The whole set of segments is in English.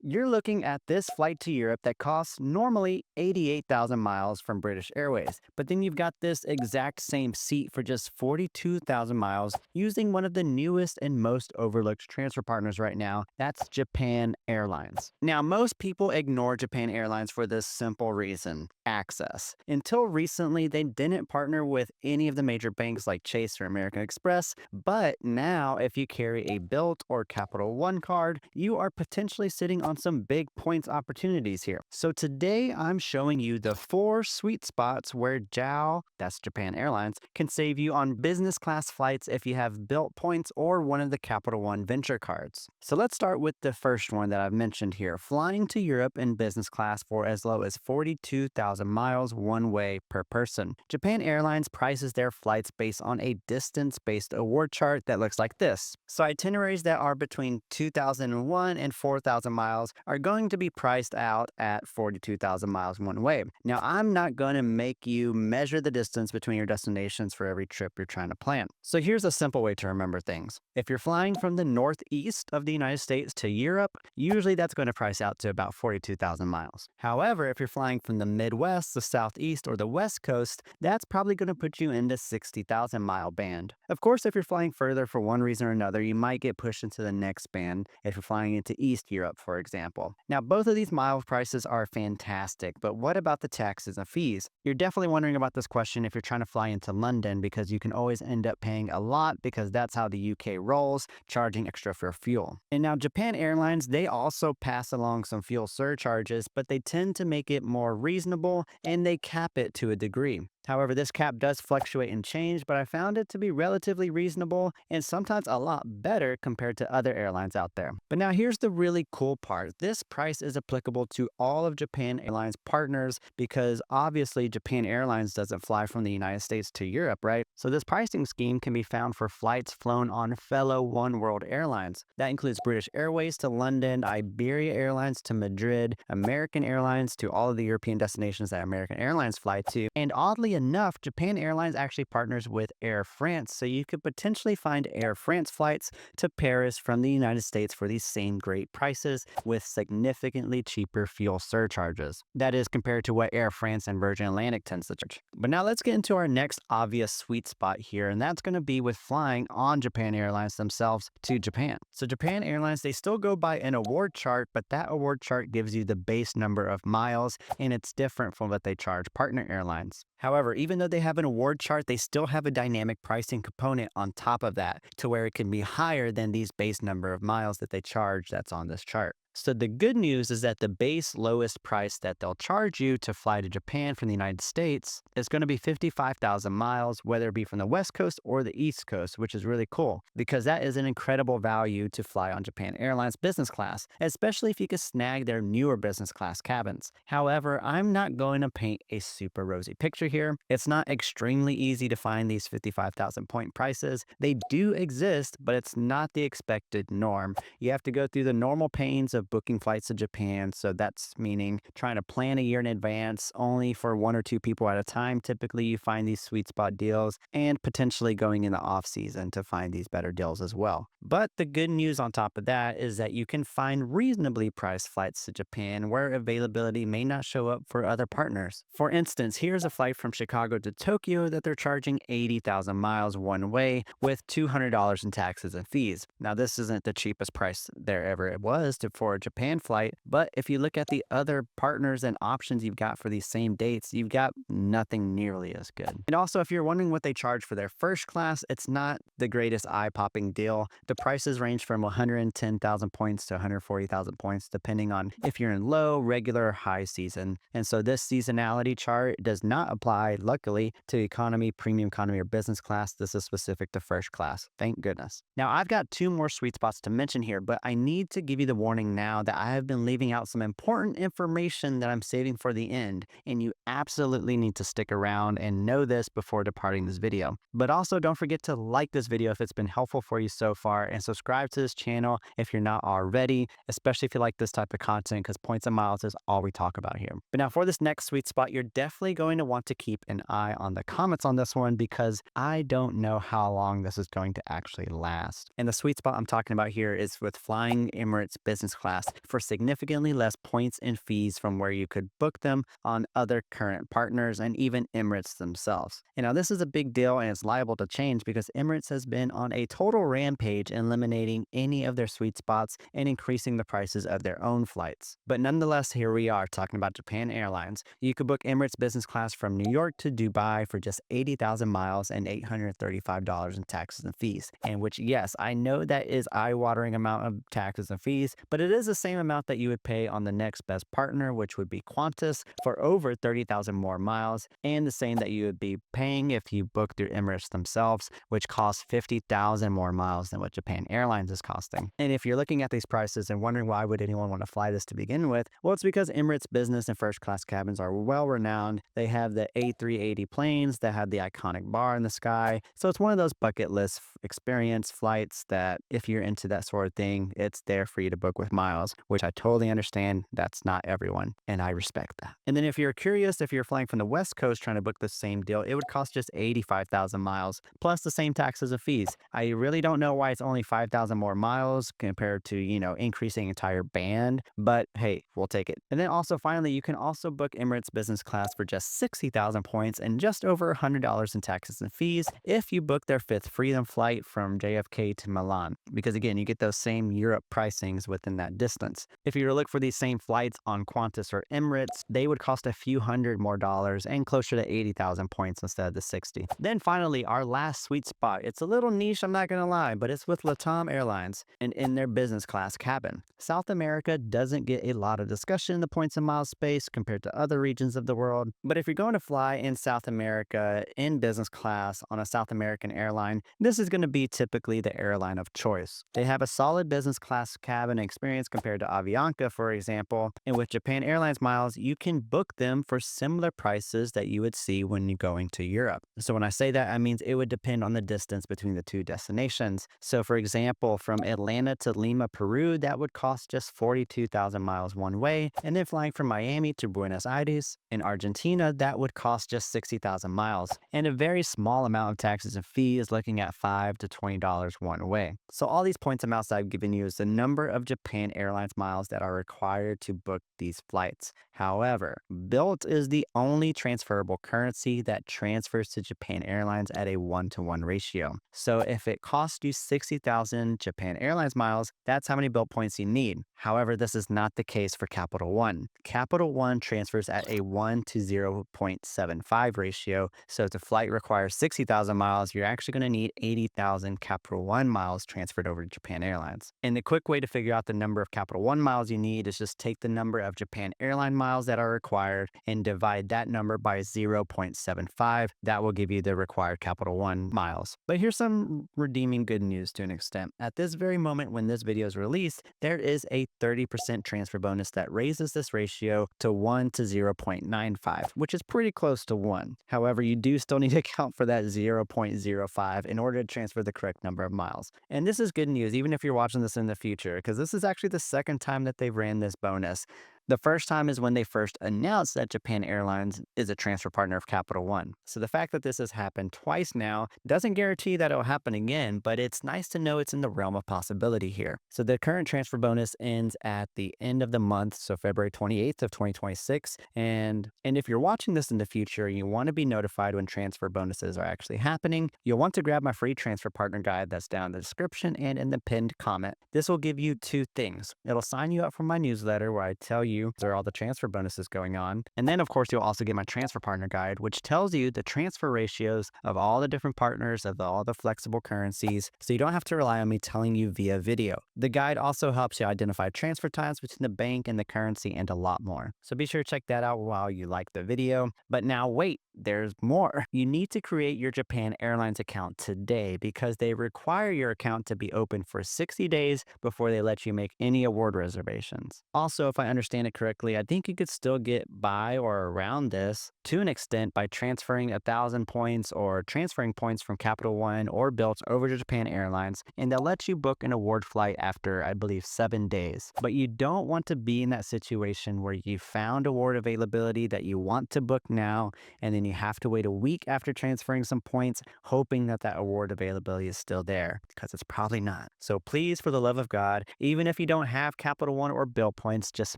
You're looking at this flight to Europe that costs normally 88,000 miles from British Airways, but then you've got this exact same seat for just 42,000 miles using one of the newest and most overlooked transfer partners right now. That's Japan Airlines. Now, most people ignore Japan Airlines for this simple reason: access. Until recently, they didn't partner with any of the major banks like Chase or American Express, but now if you carry a Bilt or Capital One card, you are potentially sitting on some big points opportunities here. So today I'm showing you the 4 sweet spots where JAL, that's Japan Airlines, can save you on business class flights if you have Bilt points or one of the Capital One Venture cards. So let's start with the first one that I've mentioned here: flying to Europe in business class for as low as 42,000 miles one way per person. Japan Airlines prices their flights based on a distance-based award chart that looks like this. So itineraries that are between 2001 and 4,000 miles are going to be priced out at 42,000 miles one way. Now, I'm not going to make you measure the distance between your destinations for every trip you're trying to plan. So here's a simple way to remember things. If you're flying from the northeast of the United States to Europe, usually that's going to price out to about 42,000 miles. However, if you're flying from the Midwest, the Southeast, or the West Coast, that's probably going to put you in the 60,000 mile band. Of course, if you're flying further for one reason or another, you might get pushed into the next band if you're flying into East Europe, for example. Now, both of these mile prices are fantastic, but what about the taxes and fees? You're definitely wondering about this question if you're trying to fly into London, because you can always end up paying a lot because that's how the UK rolls, charging extra for fuel. And now Japan Airlines, they also pass along some fuel surcharges, but they tend to make it more reasonable and they cap it to a degree. However, this cap does fluctuate and change, but I found it to be relatively reasonable and sometimes a lot better compared to other airlines out there. But now here's the really cool part. This price is applicable to all of Japan Airlines partners because obviously Japan Airlines doesn't fly from the United States to Europe, right? So this pricing scheme can be found for flights flown on fellow One World airlines. That includes British Airways to London, Iberia Airlines to Madrid, American Airlines to all of the European destinations that American Airlines fly to, and oddly enough, Japan Airlines actually partners with Air France, so you could potentially find Air France flights to Paris from the United States for these same great prices with significantly cheaper fuel surcharges. That is compared to what Air France and Virgin Atlantic tends to charge. But now let's get into our next obvious sweet spot here, and that's going to be with flying on Japan Airlines themselves to Japan. So Japan Airlines, they still go by an award chart, but that award chart gives you the base number of miles, and it's different from what they charge partner airlines. However, even though they have an award chart, they still have a dynamic pricing component on top of that to where it can be higher than these base number of miles that they charge that's on this chart. So the good news is that the base lowest price that they'll charge you to fly to Japan from the United States is going to be 55,000 miles, whether it be from the West Coast or the East Coast, which is really cool because that is an incredible value to fly on Japan Airlines business class, especially if you can snag their newer business class cabins. However, I'm not going to paint a super rosy picture here. It's not extremely easy to find these 55,000 point prices. They do exist, but it's not the expected norm. You have to go through the normal pains of booking flights to Japan. So that's meaning trying to plan a year in advance only for 1 or 2 people at a time. Typically, you find these sweet spot deals and potentially going in the off season to find these better deals as well. But the good news on top of that is that you can find reasonably priced flights to Japan where availability may not show up for other partners. For instance, here's a flight from Chicago to Tokyo that they're charging 80,000 miles one way with $200 in taxes and fees. Now, this isn't the cheapest price there ever was for a Japan flight, but if you look at the other partners and options you've got for these same dates, you've got nothing nearly as good. And also, if you're wondering what they charge for their first class, it's not the greatest eye-popping deal. The prices range from 110,000 points to 140,000 points, depending on if you're in low, regular, or high season. And so this seasonality chart does not apply, luckily, to economy, premium economy, or business class. This is specific to first class. Thank goodness. Now, I've got 2 more sweet spots to mention here, but I need to give you the warning now that I have been leaving out some important information that I'm saving for the end, and you absolutely need to stick around and know this before departing this video. But also don't forget to like this video if it's been helpful for you so far, and subscribe to this channel if you're not already, especially if you like this type of content, because points and miles is all we talk about here. But now for this next sweet spot, you're definitely going to want to keep an eye on the comments on this one because I don't know how long this is going to actually last. And the sweet spot I'm talking about here is with flying Emirates business class class for significantly less points and fees from where you could book them on other current partners and even Emirates themselves. And now this is a big deal and it's liable to change because Emirates has been on a total rampage eliminating any of their sweet spots and increasing the prices of their own flights. But nonetheless, here we are talking about Japan Airlines. You could book Emirates business class from New York to Dubai for just 80,000 miles and $835 in taxes and fees. And which, yes, I know that is eye-watering amount of taxes and fees, but it is the same amount that you would pay on the next best partner, which would be Qantas, for over 30,000 more miles, and the same that you would be paying if you book through Emirates themselves, which costs 50,000 more miles than what Japan Airlines is costing. And if you're looking at these prices and wondering why would anyone want to fly this to begin with, well, it's because Emirates business and first class cabins are well renowned. They have the A380 planes that have the iconic bar in the sky. So it's one of those bucket list experience flights that if you're into that sort of thing, it's there for you to book with miles, which I totally understand. That's not everyone, and I respect that. And then if you're curious, if you're flying from the West Coast trying to book the same deal, it would cost just 85,000 miles plus the same taxes and fees. I really don't know why it's only 5,000 more miles compared to, increasing entire band, but hey, we'll take it. And then also finally, you can also book Emirates business class for just 60,000 points and just over $100 in taxes and fees if you book their fifth freedom flight from JFK to Milan, because again, you get those same Europe pricings within that distance. If you were to look for these same flights on Qantas or Emirates, they would cost a few hundred more dollars and closer to 80,000 points instead of the 60. Then finally, our last sweet spot. It's a little niche, I'm not gonna lie, but it's with LATAM Airlines and in their business class cabin. South America doesn't get a lot of discussion in the points and miles space compared to other regions of the world. But if you're going to fly in South America in business class on a South American airline, this is going to be typically the airline of choice. They have a solid business class cabin experience compared to Avianca, for example. And with Japan Airlines miles, you can book them for similar prices that you would see when you're going to Europe. So when I say that, I mean it would depend on the distance between the two destinations. So for example, from Atlanta to Lima, Peru, that would cost just 42,000 miles one way. And then flying from Miami to Buenos Aires in Argentina, that would cost just 60,000 miles. And a very small amount of taxes and fees, looking at $5 to $20 one way. So all these points amounts I've given you is the number of Japan Airlines miles that are required to book these flights. However, Bilt is the only transferable currency that transfers to Japan Airlines at a 1-to-1 ratio. So if it costs you 60,000 Japan Airlines miles, that's how many Bilt points you need. However, this is not the case for Capital One. Capital One transfers at a 1 to 0.75 ratio. So if the flight requires 60,000 miles, you're actually going to need 80,000 Capital One miles transferred over to Japan Airlines. And the quick way to figure out the number of Capital One miles you need is just take the number of Japan Airline miles that are required and divide that number by 0.75. That will give you the required Capital One miles. But here's some redeeming good news to an extent. At this very moment when this video is released, there is a 30% transfer bonus that raises this ratio to 1 to 0.95, which is pretty close to 1. However, you do still need to account for that 0.05 in order to transfer the correct number of miles. And this is good news, even if you're watching this in the future, because this is actually the second time that they've ran this bonus. The first time is when they first announced that Japan Airlines is a transfer partner of Capital One. So the fact that this has happened twice now doesn't guarantee that it'll happen again, but it's nice to know it's in the realm of possibility here. So the current transfer bonus ends at the end of the month, so February 28th of 2026. And if you're watching this in the future and you want to be notified when transfer bonuses are actually happening, you'll want to grab my free transfer partner guide that's down in the description and in the pinned comment. This will give you two things. It'll sign you up for my newsletter where I tell you there are all the transfer bonuses going on. And then of course, you'll also get my transfer partner guide, which tells you the transfer ratios of all the different partners of all the flexible currencies. So you don't have to rely on me telling you via video. The guide also helps you identify transfer times between the bank and the currency and a lot more. So be sure to check that out while you like the video. But now wait, there's more. You need to create your Japan Airlines account today because they require your account to be open for 60 days before they let you make any award reservations. Also, if I understand it correctly, I think you could still get by or around this to an extent by transferring 1,000 points or transferring points from Capital One or Bilt over to Japan Airlines, and they'll let you book an award flight after, I believe, 7 days. But you don't want to be in that situation where you found award availability that you want to book now, and then then you have to wait a week after transferring some points, hoping that that award availability is still there, because it's probably not. So please, for the love of God, even if you don't have Capital One or Bilt points, just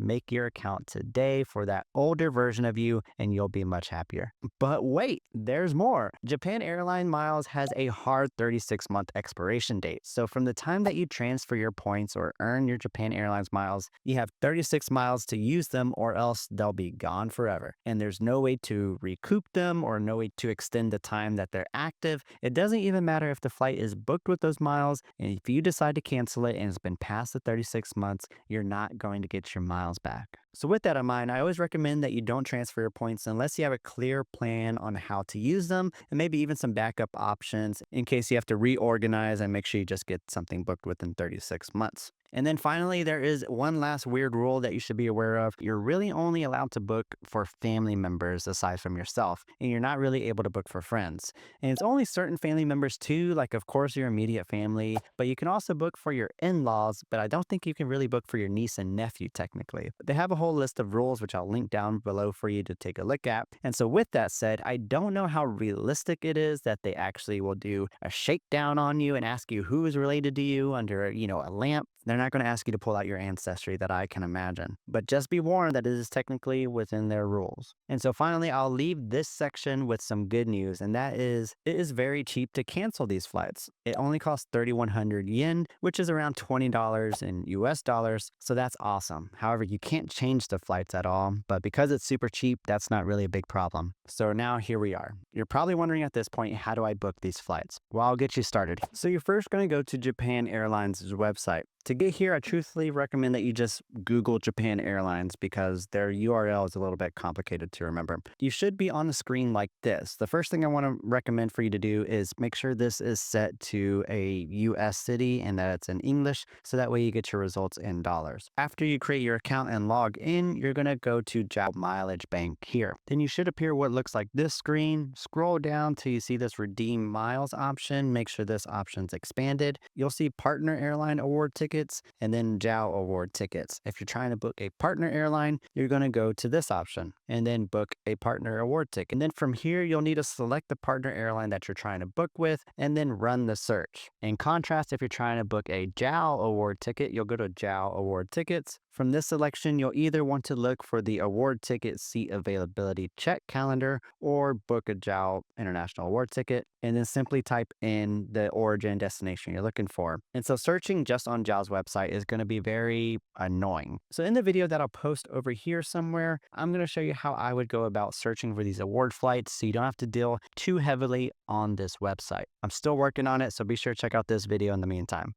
make your account today for that older version of you, and you'll be much happier. But wait, there's more. Japan Airline Miles has a hard 36-month expiration date. So from the time that you transfer your points or earn your Japan Airlines miles, you have 36 miles to use them, or else they'll be gone forever. And there's no way to recoup them or no way to extend the time that they're active. It doesn't even matter if the flight is booked with those miles, and if you decide to cancel it and it's been past the 36 months, you're not going to get your miles back. So with that in mind, I always recommend that you don't transfer your points unless you have a clear plan on how to use them, and maybe even some backup options in case you have to reorganize, and make sure you just get something booked within 36 months. And then finally, there is one last weird rule that you should be aware of. You're really only allowed to book for family members aside from yourself, and you're not really able to book for friends. And it's only certain family members too, like of course your immediate family, but you can also book for your in-laws, but I don't think you can really book for your niece and nephew technically. They have a whole list of rules, which I'll link down below for you to take a look at. And so with that said, I don't know how realistic it is that they actually will do a shakedown on you and ask you who is related to you under, a lamp. They're not going to ask you to pull out your ancestry, that I can imagine. But just be warned that it is technically within their rules. And so finally, I'll leave this section with some good news, and that is, it is very cheap to cancel these flights. It only costs 3,100 yen, which is around $20 in US dollars. So that's awesome. However, you can't change the flights at all, but because it's super cheap, that's not really a big problem. So now here we are. You're probably wondering at this point, how do I book these flights? Well, I'll get you started. So you're first going to go to Japan Airlines' website. To get here, I truthfully recommend that you just Google Japan Airlines because their URL is a little bit complicated to remember. You should be on the screen like this. The first thing I want to recommend for you to do is make sure this is set to a US city and that it's in English, so that way you get your results in dollars. After you create your account and log in, you're going to go to JAL Mileage Bank here. Then you should appear what looks like this screen. Scroll down till you see this Redeem Miles option. Make sure this option's expanded. You'll see Partner Airline Award Tickets and then JAL Award Tickets. If you're trying to book a partner airline, you're going to go to this option and then book a partner award ticket. And then from here, you'll need to select the partner airline that you're trying to book with and then run the search. In contrast, if you're trying to book a JAL Award ticket, you'll go to JAL Award Tickets. From this selection, you'll either want to look for the award ticket seat availability check calendar or book a JAL International Award ticket, and then simply type in the origin destination you're looking for. And so searching just on JAL's website is going to be very annoying. So in the video that I'll post over here somewhere, I'm going to show you how I would go about searching for these award flights so you don't have to deal too heavily on this website. I'm still working on it, so be sure to check out this video in the meantime.